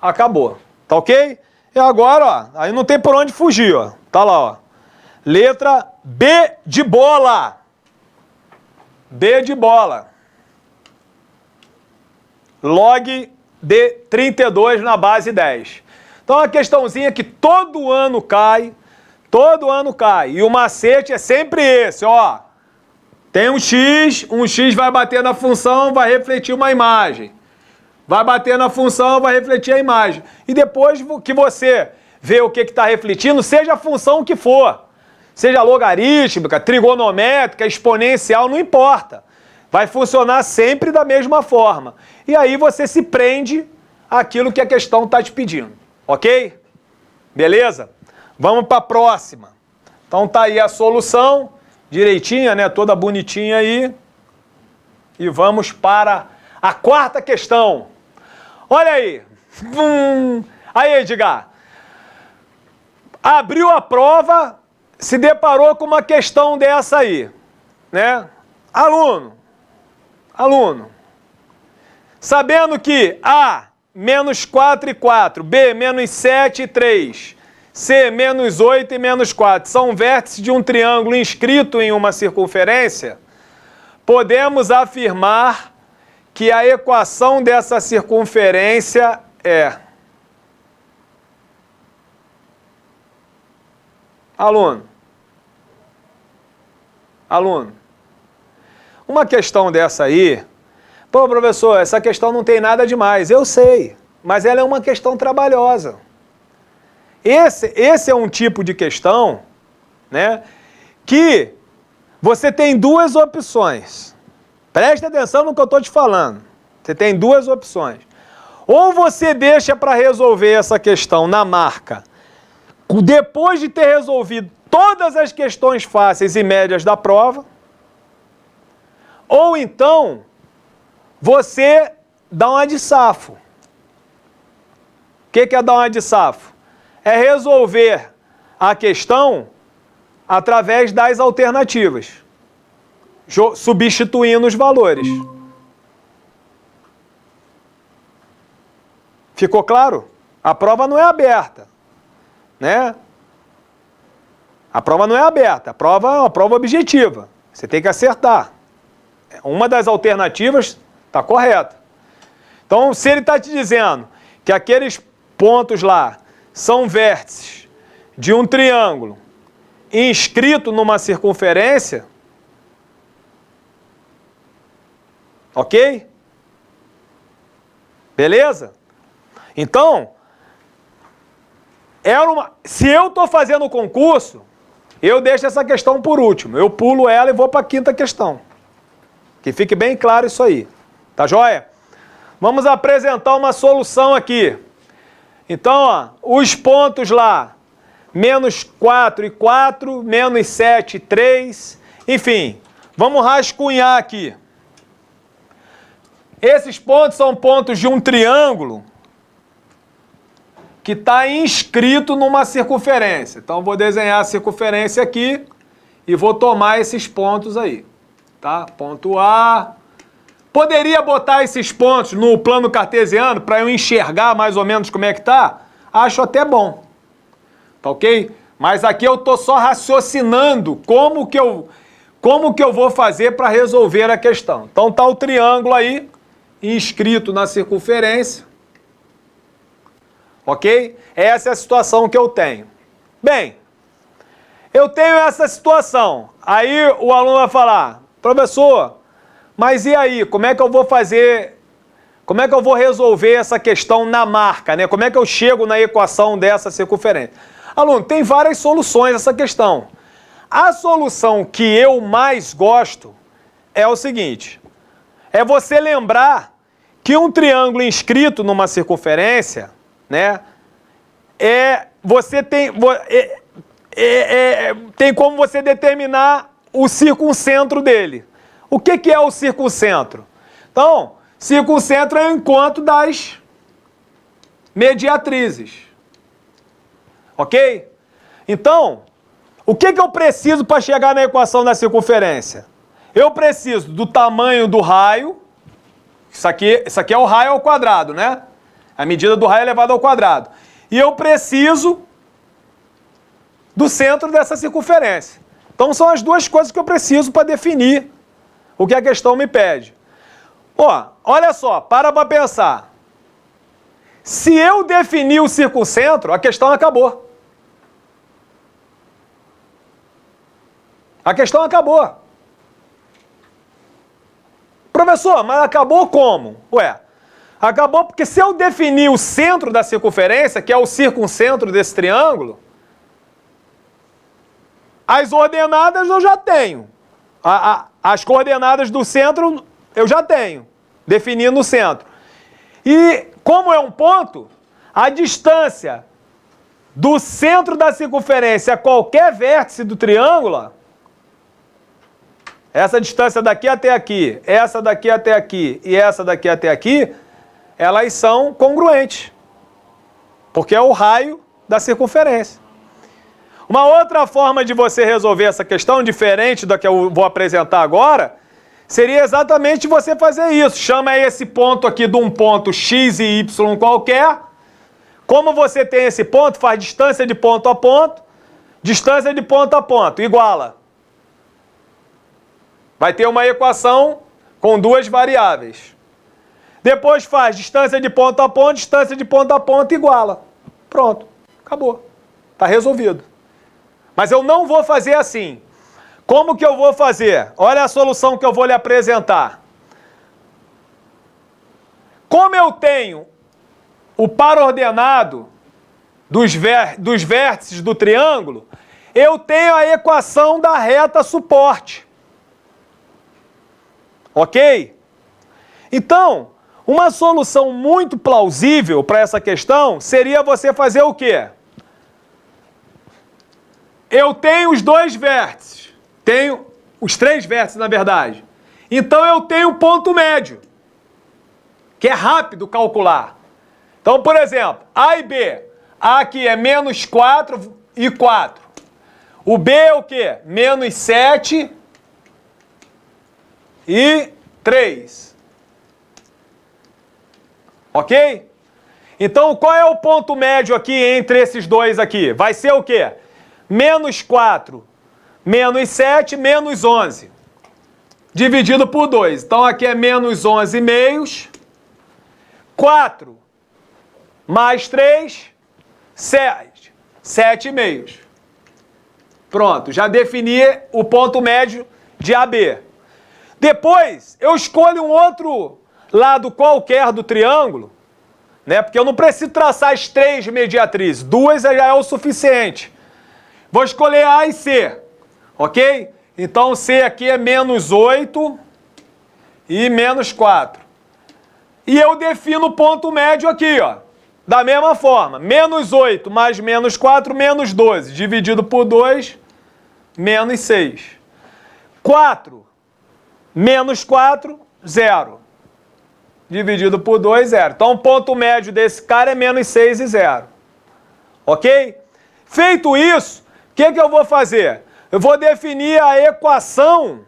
acabou. Tá ok? E agora, ó, aí não tem por onde fugir, ó. Tá lá, ó. Letra B de bola. B de bola. Log de 32 na base 10. Então, uma questãozinha que todo ano cai. Todo ano cai. E o macete é sempre esse, ó. Tem um x vai bater na função, vai refletir uma imagem. Vai bater na função, vai refletir a imagem. E depois que você vê o que está refletindo, seja a função que for, seja logarítmica, trigonométrica, exponencial, não importa. Vai funcionar sempre da mesma forma. E aí você se prende àquilo que a questão está te pedindo. Ok? Beleza? Vamos para a próxima. Então tá aí a solução, direitinha, né? Toda bonitinha aí. E vamos para a quarta questão. Olha aí. Aí, Edgar. Abriu a prova, se deparou com uma questão dessa aí, né? Aluno. Sabendo que A, menos 4 e 4, B, menos 7 e 3, C, menos 8 e menos 4 são vértices de um triângulo inscrito em uma circunferência, podemos afirmar que a equação dessa circunferência é... Aluno. Uma questão dessa aí... Pô, professor, essa questão não tem nada demais. Eu sei, mas ela é uma questão trabalhosa. Esse é um tipo de questão, né, que você tem duas opções. Preste atenção no que eu estou te falando. Você tem duas opções. Ou você deixa para resolver essa questão na marca, depois de ter resolvido todas as questões fáceis e médias da prova, ou então você dá uma de safo. O que é dar uma de safo? É resolver a questão através das alternativas, substituindo os valores. Ficou claro? A prova não é aberta, né? A prova não é aberta, a prova é uma prova objetiva. Você tem que acertar. Uma das alternativas está correta. Então, se ele está te dizendo que aqueles pontos lá são vértices de um triângulo inscrito numa circunferência, ok? Beleza? Então, se eu estou fazendo o concurso, eu deixo essa questão por último. Eu pulo ela e vou para a quinta questão. Que fique bem claro isso aí. Tá joia? Vamos apresentar uma solução aqui. Então, ó, os pontos lá, menos 4 e 4, menos 7 e 3, enfim, vamos rascunhar aqui. Esses pontos são pontos de um triângulo que está inscrito numa circunferência. Então, vou desenhar a circunferência aqui e vou tomar esses pontos aí. Tá? Ponto A. Poderia botar esses pontos no plano cartesiano para eu enxergar mais ou menos como é que tá? Acho até bom. Tá ok? Mas aqui eu estou só raciocinando como que eu vou fazer para resolver a questão. Então tá o triângulo aí, inscrito na circunferência. Ok? Essa é a situação que eu tenho. Bem, eu tenho essa situação. Aí o aluno vai falar, professor, mas e aí, como é que eu vou fazer, como é que eu vou resolver essa questão na marca, né? Como é que eu chego na equação dessa circunferência? Aluno, tem várias soluções essa questão. A solução que eu mais gosto é o seguinte, é você lembrar que um triângulo inscrito numa circunferência, né, tem como você determinar o circuncentro dele. O que é o circuncentro? Então, circuncentro é o encontro das mediatrizes. Ok? Então, o que eu preciso para chegar na equação da circunferência? Eu preciso do tamanho do raio. Isso aqui é o raio ao quadrado, né? A medida do raio elevado ao quadrado. E eu preciso do centro dessa circunferência. Então, são as duas coisas que eu preciso para definir o que a questão me pede. Ó, olha só, para pensar. Se eu definir o circuncentro, a questão acabou. A questão acabou. Professor, mas acabou como? Ué, acabou porque se eu definir o centro da circunferência, que é o circuncentro desse triângulo, as ordenadas eu já tenho. As coordenadas do centro eu já tenho, definindo o centro. E como é um ponto, a distância do centro da circunferência a qualquer vértice do triângulo, essa distância daqui até aqui, essa daqui até aqui e essa daqui até aqui, elas são congruentes, porque é o raio da circunferência. Uma outra forma de você resolver essa questão, diferente da que eu vou apresentar agora, seria exatamente você fazer isso. Chama esse ponto aqui de um ponto x e y qualquer. Como você tem esse ponto, faz distância de ponto a ponto, iguala. Vai ter uma equação com duas variáveis. Depois faz distância de ponto a ponto, iguala. Pronto, acabou. Está resolvido. Mas eu não vou fazer assim. Como que eu vou fazer? Olha a solução que eu vou lhe apresentar. Como eu tenho o par ordenado dos vértices do triângulo, eu tenho a equação da reta suporte. Ok? Então, uma solução muito plausível para essa questão seria você fazer o quê? Eu tenho os dois vértices. Tenho os três vértices, na verdade. Então, eu tenho o ponto médio, que é rápido calcular. Então, por exemplo, A e B. A aqui é menos 4 e 4. O B é o quê? Menos 7 e 3. Ok? Então, qual é o ponto médio aqui entre esses dois aqui? Vai ser o quê? Menos 4, menos 7, menos 11. Dividido por 2. Então, aqui é menos 11 meios. 4 mais 3, 7. 7,5. Pronto, já defini o ponto médio de AB. Depois, eu escolho um outro lado qualquer do triângulo, né? Porque eu não preciso traçar as 3 mediatrizes, 2 já é o suficiente. Vou escolher A e C, ok? Então, C aqui é menos 8 e menos 4. E eu defino o ponto médio aqui, ó. Da mesma forma, menos 8 mais menos 4, menos 12, dividido por 2, menos 6. 4 menos 4, 0. Dividido por 2, 0. Então, o ponto médio desse cara é menos 6 e 0. Ok? Feito isso, o que eu vou fazer? Eu vou definir a equação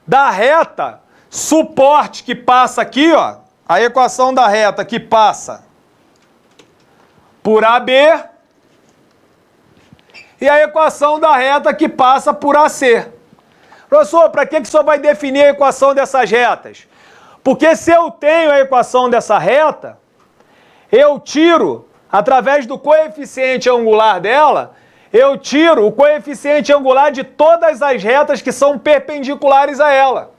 da reta suporte que passa aqui, ó. A equação da reta que passa por AB e a equação da reta que passa por AC. Professor, para que o senhor vai definir a equação dessas retas? Porque se eu tenho a equação dessa reta, eu tiro, através do coeficiente angular dela, eu tiro o coeficiente angular de todas as retas que são perpendiculares a ela.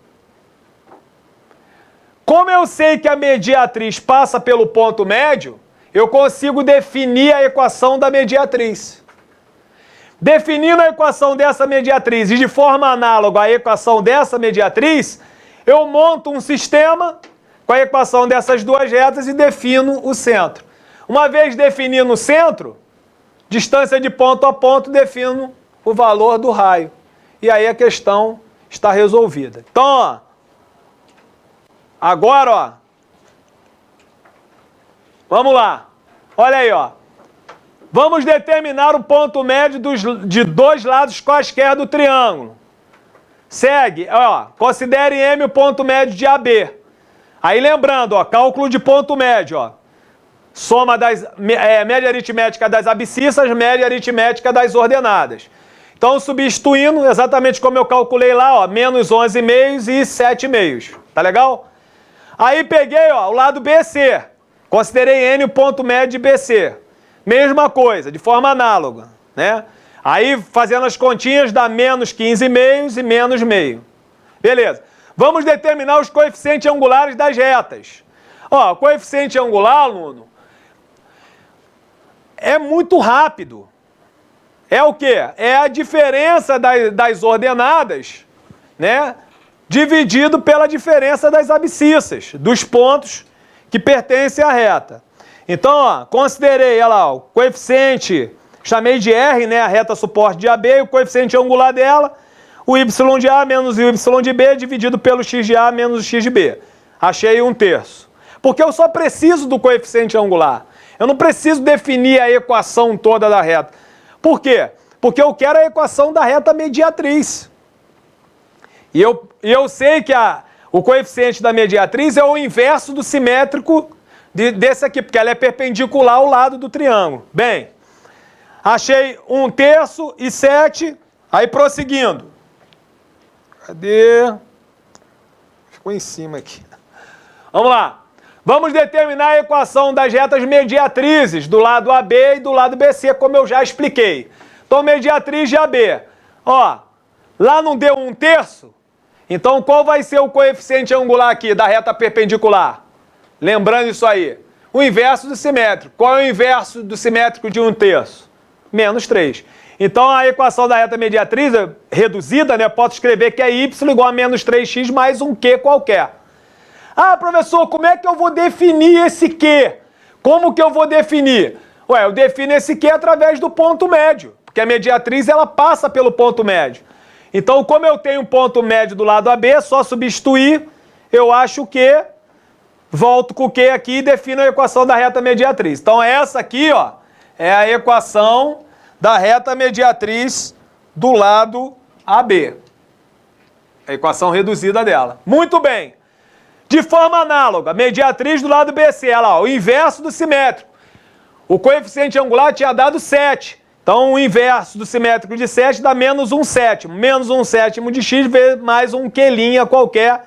Como eu sei que a mediatriz passa pelo ponto médio, eu consigo definir a equação da mediatriz. Definindo a equação dessa mediatriz e de forma análoga à equação dessa mediatriz, eu monto um sistema com a equação dessas duas retas e defino o centro. Uma vez definindo o centro, distância de ponto a ponto, defino o valor do raio. E aí a questão está resolvida. Então, ó, agora, ó, vamos lá. Olha aí, ó. Vamos determinar o ponto médio de dois lados quaisquer do triângulo. Segue, ó, considere M o ponto médio de AB. Aí lembrando, ó, cálculo de ponto médio, ó. Soma das média aritmética das abscissas, média aritmética das ordenadas. Então, substituindo, exatamente como eu calculei lá, ó, menos 11,5 e 7,5. Tá legal? Aí peguei, ó, o lado BC. Considerei N o ponto médio de BC. Mesma coisa, de forma análoga, né? Aí, fazendo as continhas, dá menos 15,5 e menos meio. Beleza. Vamos determinar os coeficientes angulares das retas. Ó, o coeficiente angular, aluno, é muito rápido. É o quê? É a diferença das ordenadas, né? Dividido pela diferença das abscissas, dos pontos que pertencem à reta. Então, ó, considerei, olha lá, o coeficiente, chamei de R, né, a reta suporte de AB, e o coeficiente angular dela, o Y de A menos o Y de B, dividido pelo X de A menos o X de B. Achei 1/3. Porque eu só preciso do coeficiente angular. Eu não preciso definir a equação toda da reta. Por quê? Porque eu quero a equação da reta mediatriz. E eu sei que o coeficiente da mediatriz é o inverso do simétrico desse aqui, porque ela é perpendicular ao lado do triângulo. Bem, achei 1/3 e 7, aí prosseguindo. Cadê? Ficou em cima aqui. Vamos lá. Vamos determinar a equação das retas mediatrizes do lado AB e do lado BC, como eu já expliquei. Então, mediatriz de AB. Ó, lá não deu 1/3? Então, qual vai ser o coeficiente angular aqui da reta perpendicular? Lembrando isso aí. O inverso do simétrico. Qual é o inverso do simétrico de 1/3? Menos 3. Então, a equação da reta mediatriz reduzida, né? Posso escrever que é y igual a menos 3x mais um q qualquer. Ah, professor, como é que eu vou definir esse q? Como que eu vou definir? Ué, eu defino esse q através do ponto médio. Porque a mediatriz, ela passa pelo ponto médio. Então, como eu tenho um ponto médio do lado AB, é só substituir, eu acho que volto com o Q aqui e defino a equação da reta mediatriz. Então, essa aqui, ó, é a equação da reta mediatriz do lado AB. A equação reduzida dela. Muito bem. De forma análoga, mediatriz do lado BC, olha lá, o inverso do simétrico. O coeficiente angular tinha dado 7. Então, o inverso do simétrico de 7 dá menos 1/7. Menos 1/7 de x mais um Q' qualquer,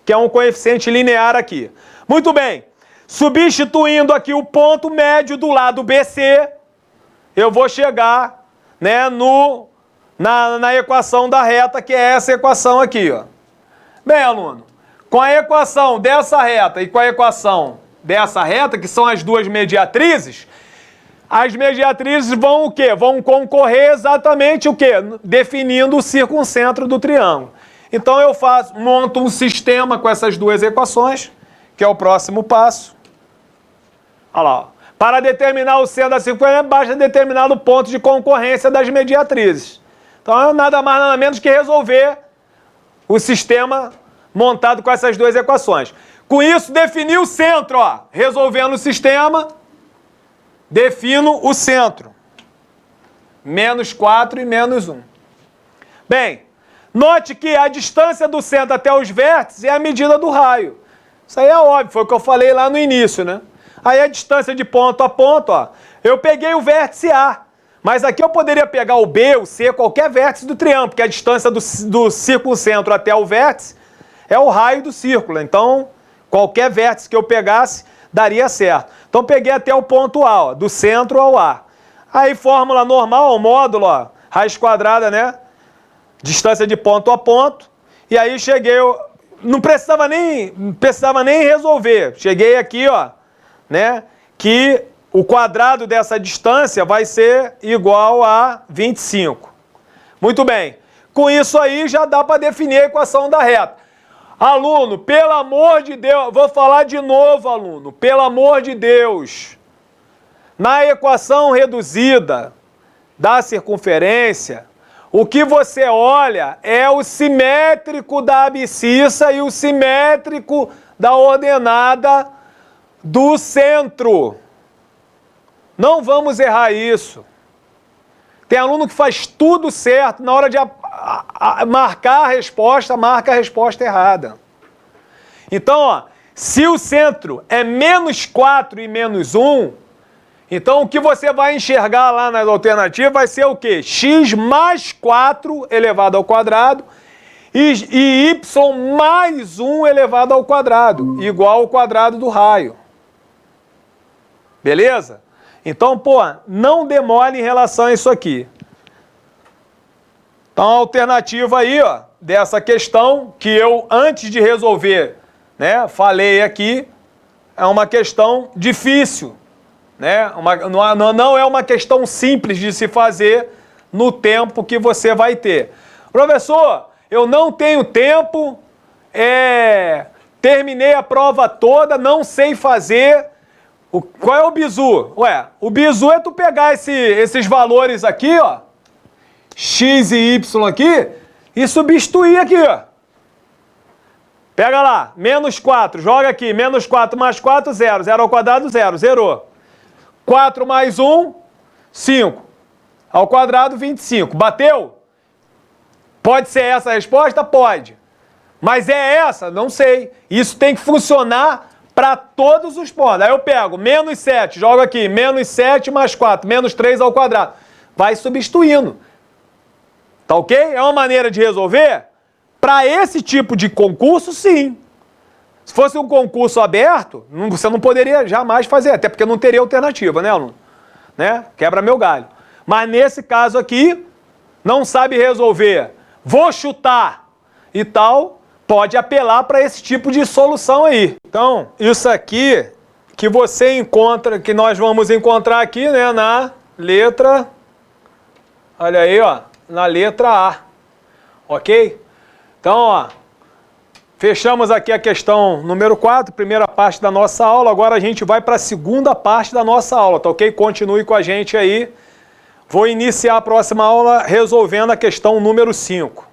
que é um coeficiente linear aqui. Muito bem. Substituindo aqui o ponto médio do lado BC, eu vou chegar, né, na equação da reta, que é essa equação aqui, ó. Bem, aluno, com a equação dessa reta e com a equação dessa reta, que são as duas mediatrizes, as mediatrizes vão o quê? Vão concorrer exatamente o quê? Definindo o circuncentro do triângulo. Então eu monto um sistema com essas duas equações, que é o próximo passo. Olha lá. Para determinar o centro da circunferência, basta determinar o ponto de concorrência das mediatrizes. Então é nada mais nada menos que resolver o sistema montado com essas duas equações. Com isso, defini o centro, ó. Resolvendo o sistema, defino o centro. Menos 4 e menos 1. Bem, note que a distância do centro até os vértices é a medida do raio. Isso aí é óbvio, foi o que eu falei lá no início, né? Aí a distância de ponto a ponto, ó. Eu peguei o vértice A, mas aqui eu poderia pegar o B, o C, qualquer vértice do triângulo, porque a distância do circuncentro até o vértice é o raio do círculo. Então, qualquer vértice que eu pegasse, daria certo. Então, peguei até o ponto A, ó, do centro ao A. Aí, fórmula normal, o módulo, ó, raiz quadrada, né? Distância de ponto a ponto. E aí, cheguei, não precisava nem resolver. Cheguei aqui, ó, né? Que o quadrado dessa distância vai ser igual a 25. Muito bem. Com isso aí, já dá para definir a equação da reta. Aluno, pelo amor de Deus, vou falar de novo, aluno, pelo amor de Deus, na equação reduzida da circunferência, o que você olha é o simétrico da abscissa e o simétrico da ordenada do centro. Não vamos errar isso. Tem aluno que faz tudo certo, na hora de marcar a resposta, marca a resposta errada. Então, ó, se o centro é menos 4 e menos 1, então o que você vai enxergar lá nas alternativas vai ser o quê? X mais 4 elevado ao quadrado e y mais 1 elevado ao quadrado, igual ao quadrado do raio. Beleza? Então, pô, não demore em relação a isso aqui. Então, a alternativa aí, ó, dessa questão que eu, antes de resolver, né, falei aqui, é uma questão difícil, né? Não é uma questão simples de se fazer no tempo que você vai ter. Professor, eu não tenho tempo, terminei a prova toda, não sei fazer. Qual é o bizu? Ué, o bizu é tu pegar esses valores aqui, ó, x e y aqui, e substituir aqui, ó. Pega lá, menos 4, joga aqui, menos 4 mais 4, 0. 0 ao quadrado, 0, zerou. 4 mais 1, 5. Ao quadrado, 25. Bateu? Pode ser essa a resposta? Pode. Mas é essa? Não sei. Isso tem que funcionar para todos os pontos. Aí eu pego menos 7, jogo aqui, menos 7 mais 4, menos 3 ao quadrado. Vai substituindo. Tá ok? É uma maneira de resolver? Para esse tipo de concurso, sim. Se fosse um concurso aberto, você não poderia jamais fazer, até porque não teria alternativa, né, aluno? Né? Quebra meu galho. Mas nesse caso aqui, não sabe resolver, vou chutar e tal, pode apelar para esse tipo de solução aí. Então, isso aqui que você encontra, que nós vamos encontrar aqui, né, na letra, olha aí, ó, na letra A, ok? Então, ó, fechamos aqui a questão número 4, primeira parte da nossa aula, agora a gente vai para a segunda parte da nossa aula, tá ok? Continue com a gente aí, vou iniciar a próxima aula resolvendo a questão número 5.